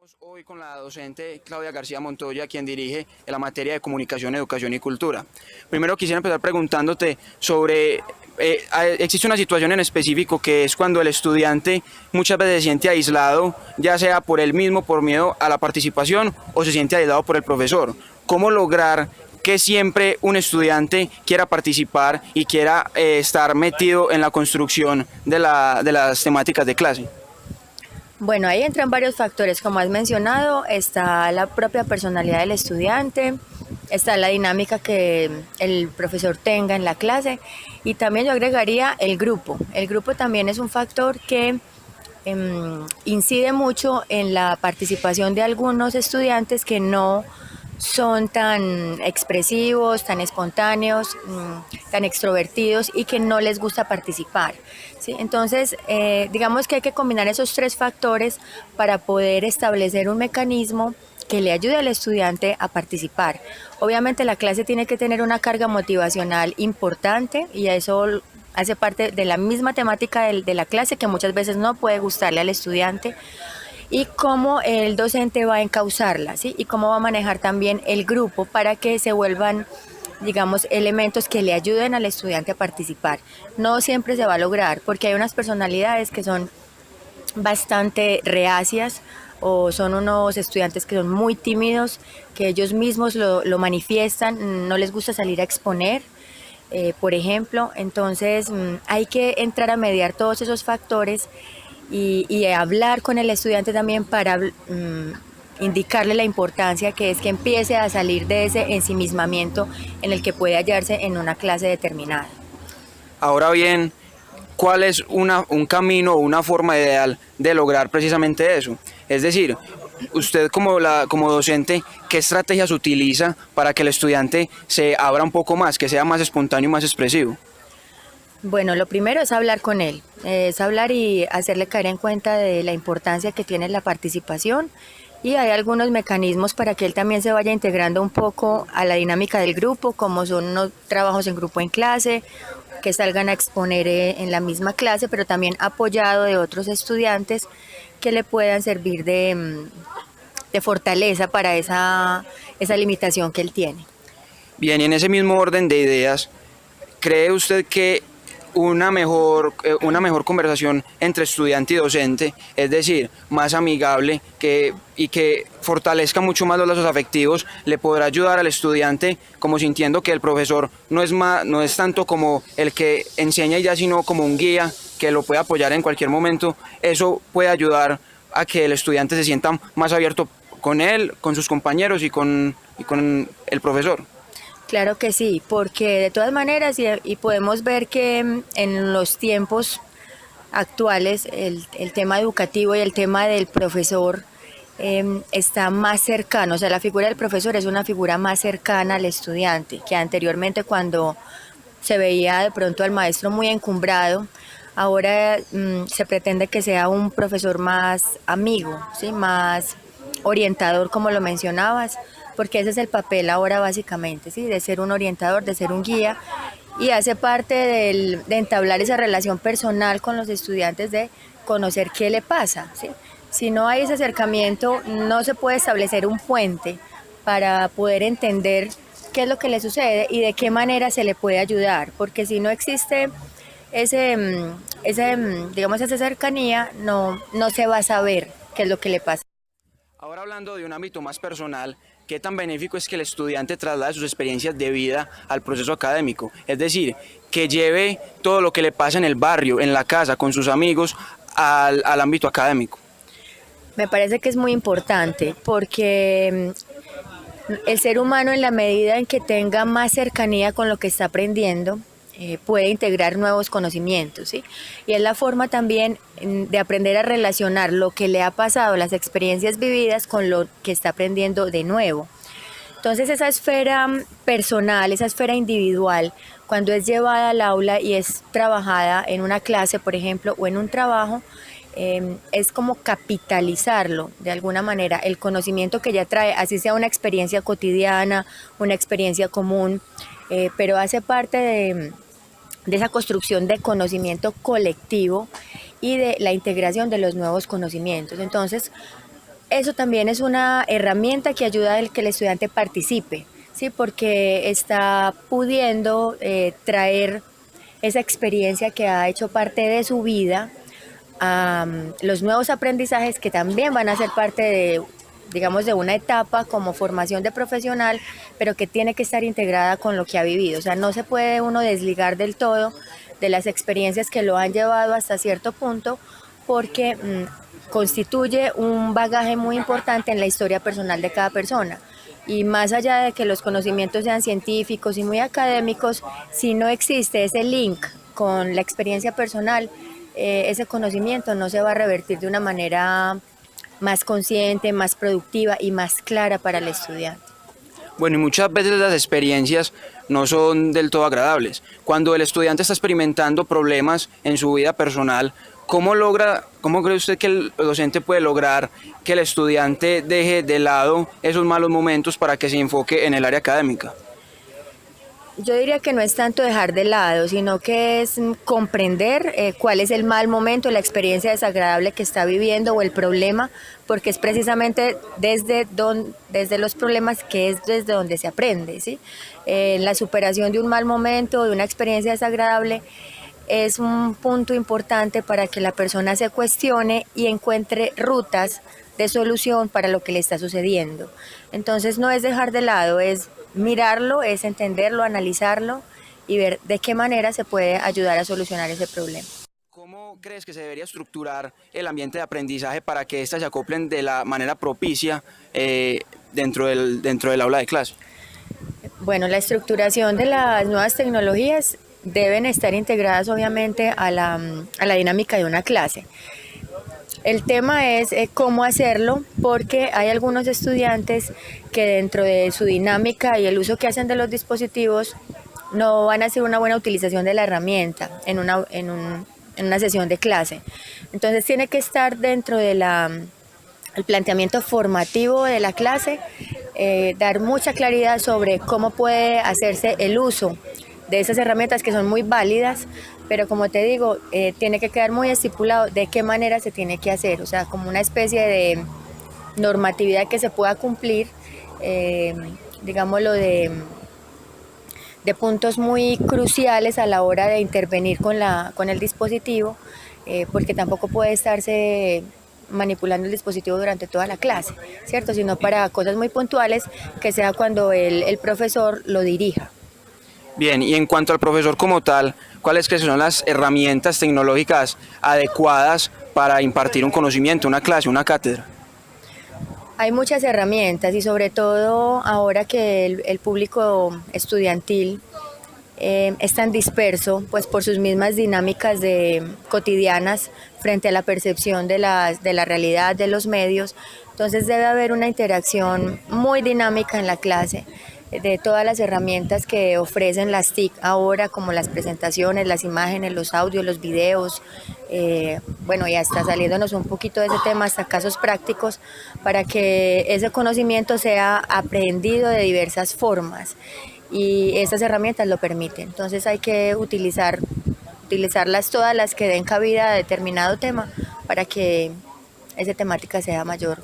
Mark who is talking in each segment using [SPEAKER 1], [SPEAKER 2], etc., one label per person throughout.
[SPEAKER 1] Estamos hoy con la docente Claudia García Montoya, quien dirige la materia de Comunicación, Educación y Cultura. Primero quisiera empezar preguntándote sobre, existe una situación en específico que es cuando el estudiante muchas veces se siente aislado, ya sea por él mismo, por miedo a la participación, o se siente aislado por el profesor. ¿Cómo lograr que siempre un estudiante quiera participar y quiera estar metido en la construcción de las temáticas de clase?
[SPEAKER 2] Bueno, ahí entran varios factores, como has mencionado, está la propia personalidad del estudiante, está la dinámica que el profesor tenga en la clase y también yo agregaría el grupo. El grupo también es un factor que incide mucho en la participación de algunos estudiantes que no son tan expresivos, tan espontáneos, tan extrovertidos y que no les gusta participar. ¿Sí? Entonces, digamos que hay que combinar esos tres factores para poder establecer un mecanismo que le ayude al estudiante a participar. Obviamente la clase tiene que tener una carga motivacional importante y eso hace parte de la misma temática de la clase que muchas veces no puede gustarle al estudiante, y cómo el docente va a encauzarla, ¿sí? Y cómo va a manejar también el grupo para que se vuelvan, digamos, elementos que le ayuden al estudiante a participar. No siempre se va a lograr porque hay unas personalidades que son bastante reacias o son unos estudiantes que son muy tímidos, que ellos mismos lo manifiestan, no les gusta salir a exponer, por ejemplo. Entonces hay que entrar a mediar todos esos factores y hablar con el estudiante también para indicarle la importancia que es que empiece a salir de ese ensimismamiento en el que puede hallarse en una clase determinada.
[SPEAKER 1] Ahora bien, ¿cuál es un camino o una forma ideal de lograr precisamente eso? Es decir, usted como docente, ¿qué estrategias utiliza para que el estudiante se abra un poco más, que sea más espontáneo y más expresivo?
[SPEAKER 2] Bueno, lo primero es hablar con él, es hablar y hacerle caer en cuenta de la importancia que tiene la participación, y hay algunos mecanismos para que él también se vaya integrando un poco a la dinámica del grupo, como son unos trabajos en grupo en clase, que salgan a exponer en la misma clase, pero también apoyado de otros estudiantes que le puedan servir de fortaleza para esa limitación que él tiene.
[SPEAKER 1] Bien, y en ese mismo orden de ideas, ¿cree usted que una mejor conversación entre estudiante y docente, es decir, más amigable y que fortalezca mucho más los lazos afectivos, le podrá ayudar al estudiante como sintiendo que el profesor no es tanto como el que enseña y ya, sino como un guía que lo puede apoyar en cualquier momento? Eso puede ayudar a que el estudiante se sienta más abierto con él, con sus compañeros y con el profesor.
[SPEAKER 2] Claro que sí, porque de todas maneras, y podemos ver que en los tiempos actuales el tema educativo y el tema del profesor está más cercano, o sea, la figura del profesor es una figura más cercana al estudiante, que anteriormente cuando se veía de pronto al maestro muy encumbrado, ahora se pretende que sea un profesor más amigo, ¿sí? Más orientador, como lo mencionabas, porque ese es el papel ahora básicamente, ¿sí? De ser un orientador, de ser un guía, y hace parte de entablar esa relación personal con los estudiantes, de conocer qué le pasa, ¿sí? Si no hay ese acercamiento, no se puede establecer un puente para poder entender qué es lo que le sucede y de qué manera se le puede ayudar, porque si no existe digamos, esa cercanía, no se va a saber qué es lo que le pasa.
[SPEAKER 1] Ahora hablando de un ámbito más personal, ¿qué tan benéfico es que el estudiante traslade sus experiencias de vida al proceso académico? Es decir, que lleve todo lo que le pasa en el barrio, en la casa, con sus amigos, al ámbito académico.
[SPEAKER 2] Me parece que es muy importante porque el ser humano, en la medida en que tenga más cercanía con lo que está aprendiendo, puede integrar nuevos conocimientos, ¿sí? Y es la forma también de aprender a relacionar lo que le ha pasado, las experiencias vividas, con lo que está aprendiendo de nuevo. Entonces esa esfera personal, esa esfera individual, cuando es llevada al aula y es trabajada en una clase, por ejemplo, o en un trabajo, es como capitalizarlo de alguna manera, el conocimiento que ya trae, así sea una experiencia cotidiana, una experiencia común, pero hace parte de esa construcción de conocimiento colectivo y de la integración de los nuevos conocimientos. Entonces, eso también es una herramienta que ayuda a que el estudiante participe, ¿sí? Porque está pudiendo traer esa experiencia que ha hecho parte de su vida a los nuevos aprendizajes que también van a ser parte de, digamos, de una etapa como formación de profesional, pero que tiene que estar integrada con lo que ha vivido. O sea, no se puede uno desligar del todo de las experiencias que lo han llevado hasta cierto punto, porque constituye un bagaje muy importante en la historia personal de cada persona. Y más allá de que los conocimientos sean científicos y muy académicos, si no existe ese link con la experiencia personal, ese conocimiento no se va a revertir de una manera más consciente, más productiva y más clara para el estudiante.
[SPEAKER 1] Bueno, y muchas veces las experiencias no son del todo agradables. Cuando el estudiante está experimentando problemas en su vida personal, ¿cómo cree usted que el docente puede lograr que el estudiante deje de lado esos malos momentos para que se enfoque en el área académica?
[SPEAKER 2] Yo diría que no es tanto dejar de lado, sino que es comprender cuál es el mal momento, la experiencia desagradable que está viviendo o el problema, porque es precisamente desde los problemas que es desde donde se aprende, ¿sí? La superación de un mal momento, de una experiencia desagradable, es un punto importante para que la persona se cuestione y encuentre rutas de solución para lo que le está sucediendo. Entonces no es dejar de lado, es mirarlo, es entenderlo, analizarlo y ver de qué manera se puede ayudar a solucionar ese problema.
[SPEAKER 1] ¿Cómo crees que se debería estructurar el ambiente de aprendizaje para que éstas se acoplen de la manera propicia dentro del aula de clase?
[SPEAKER 2] Bueno, la estructuración de las nuevas tecnologías deben estar integradas obviamente a la dinámica de una clase. El tema es cómo hacerlo, porque hay algunos estudiantes que dentro de su dinámica y el uso que hacen de los dispositivos no van a hacer una buena utilización de la herramienta en una sesión de clase. Entonces tiene que estar dentro de el planteamiento formativo de la clase, dar mucha claridad sobre cómo puede hacerse el uso de esas herramientas que son muy válidas, pero como te digo, tiene que quedar muy estipulado de qué manera se tiene que hacer, o sea, como una especie de normatividad que se pueda cumplir, digámoslo, de puntos muy cruciales a la hora de intervenir con el dispositivo, porque tampoco puede estarse manipulando el dispositivo durante toda la clase, ¿cierto? Sino para cosas muy puntuales, que sea cuando el profesor lo dirija.
[SPEAKER 1] Bien, y en cuanto al profesor como tal, ¿cuáles crees que son las herramientas tecnológicas adecuadas para impartir un conocimiento, una clase, una cátedra?
[SPEAKER 2] Hay muchas herramientas y sobre todo ahora que el público estudiantil es tan disperso, pues por sus mismas dinámicas cotidianas frente a la percepción de la realidad de los medios, entonces debe haber una interacción muy dinámica en la clase de todas las herramientas que ofrecen las TIC ahora, como las presentaciones, las imágenes, los audios, los videos, bueno, y hasta saliéndonos un poquito de ese tema, hasta casos prácticos, para que ese conocimiento sea aprendido de diversas formas, y estas herramientas lo permiten. Entonces hay que utilizarlas todas las que den cabida a determinado tema para que esa temática sea mayor.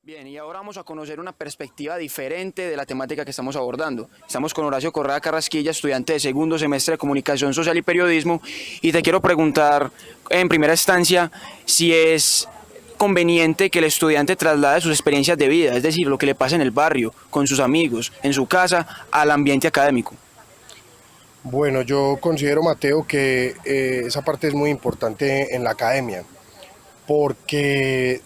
[SPEAKER 1] Bien, y ahora vamos a conocer una perspectiva diferente de la temática que estamos abordando. Estamos con Horacio Correa Carrasquilla, estudiante de segundo semestre de Comunicación Social y Periodismo, y te quiero preguntar en primera instancia si es conveniente que el estudiante traslade sus experiencias de vida, es decir, lo que le pasa en el barrio, con sus amigos, en su casa, al ambiente académico.
[SPEAKER 3] Bueno, yo considero, Mateo, que esa parte es muy importante en la academia, porque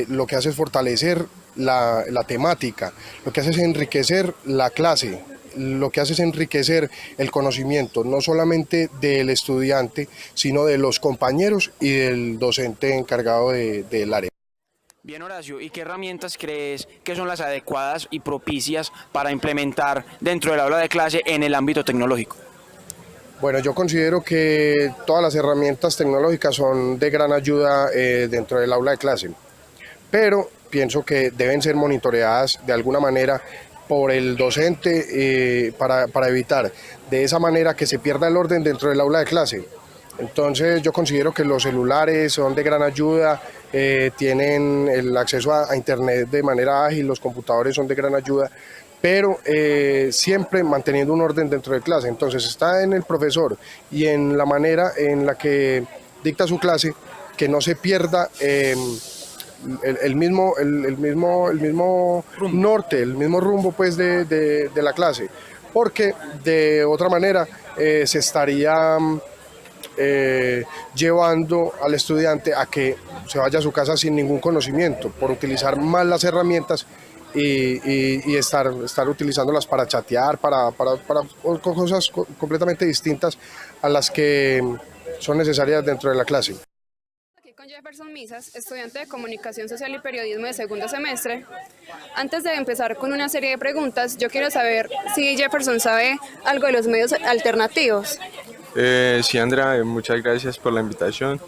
[SPEAKER 3] lo que hace es fortalecer la temática, lo que hace es enriquecer la clase, lo que hace es enriquecer el conocimiento, no solamente del estudiante, sino de los compañeros y del docente encargado del área.
[SPEAKER 1] Bien, Horacio, ¿y qué herramientas crees que son las adecuadas y propicias para implementar dentro del aula de clase en el ámbito tecnológico?
[SPEAKER 3] Bueno, yo considero que todas las herramientas tecnológicas son de gran ayuda dentro del aula de clase, pero pienso que deben ser monitoreadas de alguna manera por el docente para evitar de esa manera que se pierda el orden dentro del aula de clase. Entonces yo considero que los celulares son de gran ayuda, tienen el acceso a internet de manera ágil, los computadores son de gran ayuda, pero siempre manteniendo un orden dentro de clase. Entonces está en el profesor y en la manera en la que dicta su clase, que no se pierda el mismo norte, el mismo rumbo pues de la clase, porque de otra manera se estaría llevando al estudiante a que se vaya a su casa sin ningún conocimiento, por utilizar mal las herramientas y estar utilizándolas para chatear, para cosas completamente distintas a las que son necesarias dentro de la clase.
[SPEAKER 4] Aquí con Jefferson Misas, estudiante de Comunicación Social y Periodismo de segundo semestre. Antes de empezar con una serie de preguntas, yo quiero saber si Jefferson sabe algo de los medios alternativos.
[SPEAKER 5] Sí, Andrea, muchas gracias por la invitación.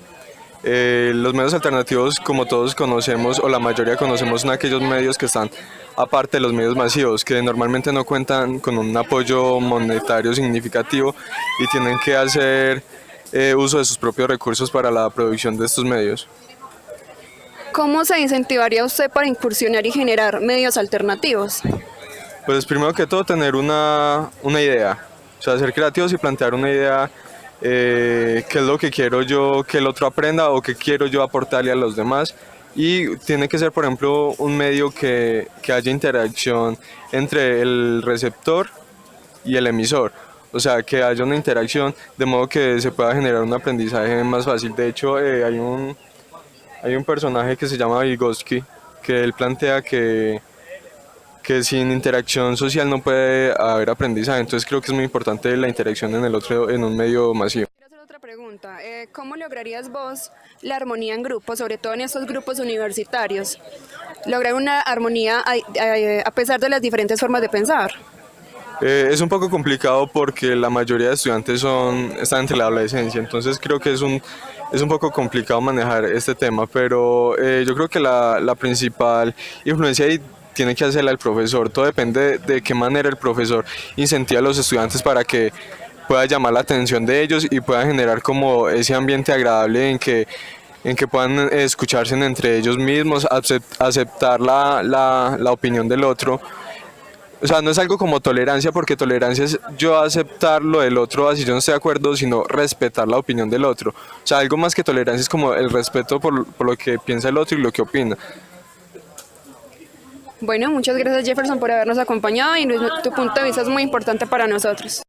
[SPEAKER 5] Los medios alternativos, como todos conocemos, o la mayoría conocemos, son aquellos medios que están aparte de los medios masivos, que normalmente no cuentan con un apoyo monetario significativo y tienen que hacer uso de sus propios recursos para la producción de estos medios.
[SPEAKER 4] ¿Cómo se incentivaría usted para incursionar y generar medios alternativos?
[SPEAKER 5] Pues primero que todo tener una idea, o sea, ser creativos y plantear una idea, qué es lo que quiero yo que el otro aprenda o qué quiero yo aportarle a los demás. Y tiene que ser, por ejemplo, un medio que haya interacción entre el receptor y el emisor. O sea, que haya una interacción de modo que se pueda generar un aprendizaje más fácil. De hecho, hay un personaje que se llama Vygotsky, que él plantea que sin interacción social no puede haber aprendizaje. Entonces creo que es muy importante la interacción en un medio masivo.
[SPEAKER 4] Quiero hacer otra pregunta. ¿Cómo lograrías vos la armonía en grupos, sobre todo en estos grupos universitarios? Lograr una armonía a pesar de las diferentes formas de pensar.
[SPEAKER 5] Es un poco complicado porque la mayoría de estudiantes están entre la adolescencia, entonces creo que es un poco complicado manejar este tema, pero yo creo que la principal influencia ahí tiene que hacerla el profesor. Todo depende de qué manera el profesor incentiva a los estudiantes para que pueda llamar la atención de ellos y pueda generar como ese ambiente agradable en que puedan escucharse entre ellos mismos, aceptar la opinión del otro. O sea, no es algo como tolerancia, porque tolerancia es yo aceptar lo del otro así yo no estoy de acuerdo, sino respetar la opinión del otro. O sea, algo más que tolerancia es como el respeto por lo que piensa el otro y lo que opina.
[SPEAKER 4] Bueno, muchas gracias Jefferson por habernos acompañado y tu punto de vista es muy importante para nosotros.